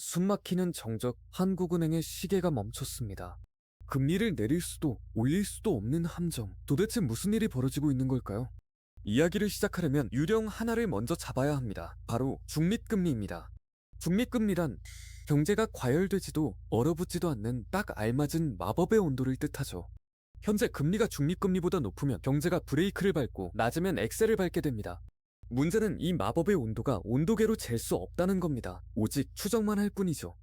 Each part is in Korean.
숨막히는 정적, 한국은행의 시계가 멈췄습니다. 금리를 내릴 수도 올릴 수도 없는 함정. 도대체 무슨 일이 벌어지고 있는 걸까요? 이야기를 시작하려면 유령 하나를 먼저 잡아야 합니다. 바로 중립금리입니다. 중립금리란 경제가 과열되지도 얼어붙지도 않는 딱 알맞은 마법의 온도를 뜻하죠. 현재 금리가 중립금리보다 높으면 경제가 브레이크를 밟고 낮으면 엑셀을 밟게 됩니다. 문제는 이 마법의 온도가 온도계로 잴 수 없다는 겁니다. 오직 추정만 할 뿐이죠.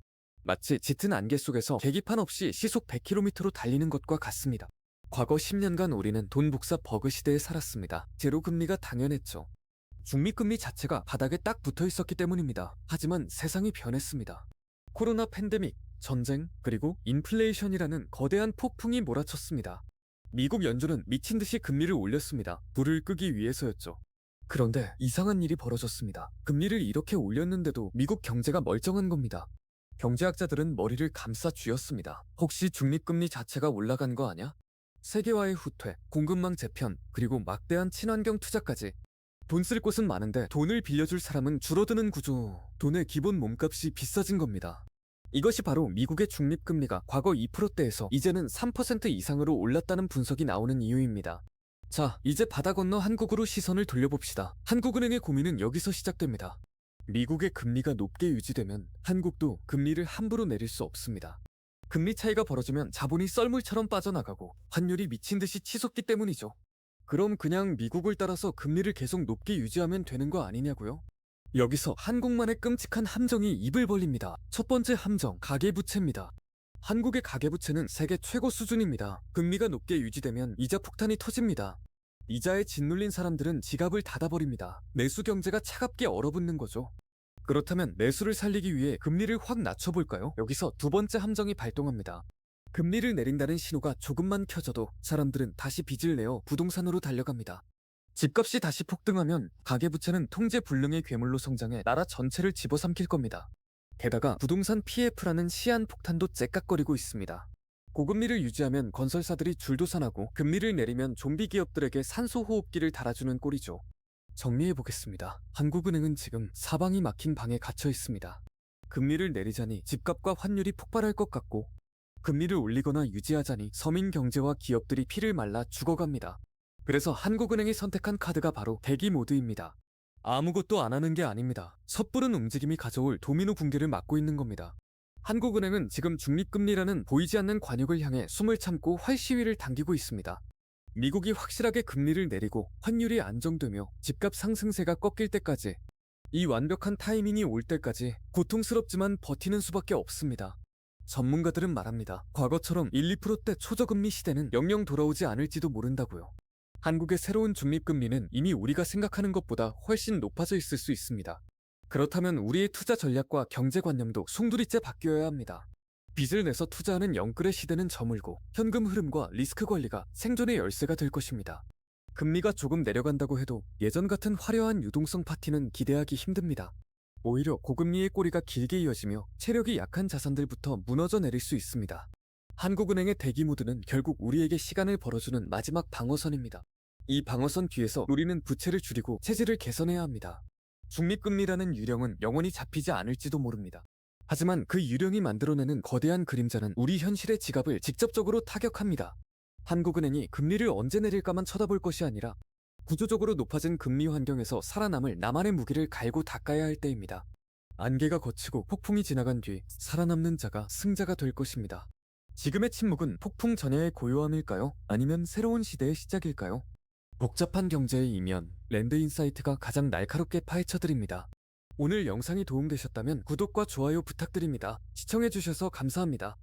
마치 짙은 안개 속에서 계기판 없이 시속 100km로 달리는 것과 같습니다. 과거 10년간 우리는 돈 복사 버그 시대에 살았습니다. 제로 금리가 당연했죠. 중립금리 자체가 바닥에 딱 붙어 있었기 때문입니다. 하지만 세상이 변했습니다. 코로나 팬데믹, 전쟁, 그리고 인플레이션이라는 거대한 폭풍이 몰아쳤습니다. 미국 연준은 미친 듯이 금리를 올렸습니다. 불을 끄기 위해서였죠. 그런데 이상한 일이 벌어졌습니다. 금리를 이렇게 올렸는데도 미국 경제가 멀쩡한 겁니다. 경제학자들은 머리를 감싸 쥐었습니다. 혹시 중립금리 자체가 올라간 거 아냐? 세계화의 후퇴, 공급망 재편, 그리고 막대한 친환경 투자까지. 돈 쓸 곳은 많은데 돈을 빌려줄 사람은 줄어드는 구조. 돈의 기본 몸값이 비싸진 겁니다. 이것이 바로 미국의 중립금리가 과거 2%대에서 이제는 3% 이상으로 올랐다는 분석이 나오는 이유입니다. 자, 이제 바다 건너 한국으로 시선을 돌려봅시다. 한국은행의 고민은 여기서 시작됩니다. 미국의 금리가 높게 유지되면 한국도 금리를 함부로 내릴 수 없습니다. 금리 차이가 벌어지면 자본이 썰물처럼 빠져나가고 환율이 미친 듯이 치솟기 때문이죠. 그럼 그냥 미국을 따라서 금리를 계속 높게 유지하면 되는 거 아니냐고요? 여기서 한국만의 끔찍한 함정이 입을 벌립니다. 첫 번째 함정, 가계부채입니다. 한국의 가계부채는 세계 최고 수준입니다. 금리가 높게 유지되면 이자 폭탄이 터집니다. 이자에 짓눌린 사람들은 지갑을 닫아버립니다. 내수 경제가 차갑게 얼어붙는 거죠. 그렇다면 내수를 살리기 위해 금리를 확 낮춰볼까요? 여기서 두 번째 함정이 발동합니다. 금리를 내린다는 신호가 조금만 켜져도 사람들은 다시 빚을 내어 부동산으로 달려갑니다. 집값이 다시 폭등하면 가계부채는 통제불능의 괴물로 성장해 나라 전체를 집어삼킬 겁니다. 게다가 부동산 PF라는 시한폭탄도 째깍거리고 있습니다. 고금리를 유지하면 건설사들이 줄도산하고 금리를 내리면 좀비 기업들에게 산소호흡기를 달아주는 꼴이죠. 정리해보겠습니다. 한국은행은 지금 사방이 막힌 방에 갇혀 있습니다. 금리를 내리자니 집값과 환율이 폭발할 것 같고, 금리를 올리거나 유지하자니 서민 경제와 기업들이 피를 말라 죽어갑니다. 그래서 한국은행이 선택한 카드가 바로 대기 모드입니다. 아무것도 안 하는 게 아닙니다. 섣부른 움직임이 가져올 도미노 붕괴를 막고 있는 겁니다. 한국은행은 지금 중립금리라는 보이지 않는 관역을 향해 숨을 참고 활시위를 당기고 있습니다. 미국이 확실하게 금리를 내리고 환율이 안정되며 집값 상승세가 꺾일 때까지, 이 완벽한 타이밍이 올 때까지 고통스럽지만 버티는 수밖에 없습니다. 전문가들은 말합니다. 과거처럼 1, 2%대 초저금리 시대는 영영 돌아오지 않을지도 모른다고요. 한국의 새로운 중립금리는 이미 우리가 생각하는 것보다 훨씬 높아져 있을 수 있습니다. 그렇다면 우리의 투자 전략과 경제관념도 송두리째 바뀌어야 합니다. 빚을 내서 투자하는 영끌의 시대는 저물고 현금 흐름과 리스크 관리가 생존의 열쇠가 될 것입니다. 금리가 조금 내려간다고 해도 예전 같은 화려한 유동성 파티는 기대하기 힘듭니다. 오히려 고금리의 꼬리가 길게 이어지며 체력이 약한 자산들부터 무너져 내릴 수 있습니다. 한국은행의 대기 모드는 결국 우리에게 시간을 벌어주는 마지막 방어선입니다. 이 방어선 뒤에서 우리는 부채를 줄이고 체질을 개선해야 합니다. 중립금리라는 유령은 영원히 잡히지 않을지도 모릅니다. 하지만 그 유령이 만들어내는 거대한 그림자는 우리 현실의 지갑을 직접적으로 타격합니다. 한국은행이 금리를 언제 내릴까만 쳐다볼 것이 아니라 구조적으로 높아진 금리 환경에서 살아남을 나만의 무기를 갈고 닦아야 할 때입니다. 안개가 걷히고 폭풍이 지나간 뒤 살아남는 자가 승자가 될 것입니다. 지금의 침묵은 폭풍 전야의 고요함일까요? 아니면 새로운 시대의 시작일까요? 복잡한 경제의 이면, 랜드인사이트가 가장 날카롭게 파헤쳐드립니다. 오늘 영상이 도움되셨다면 구독과 좋아요 부탁드립니다. 시청해주셔서 감사합니다.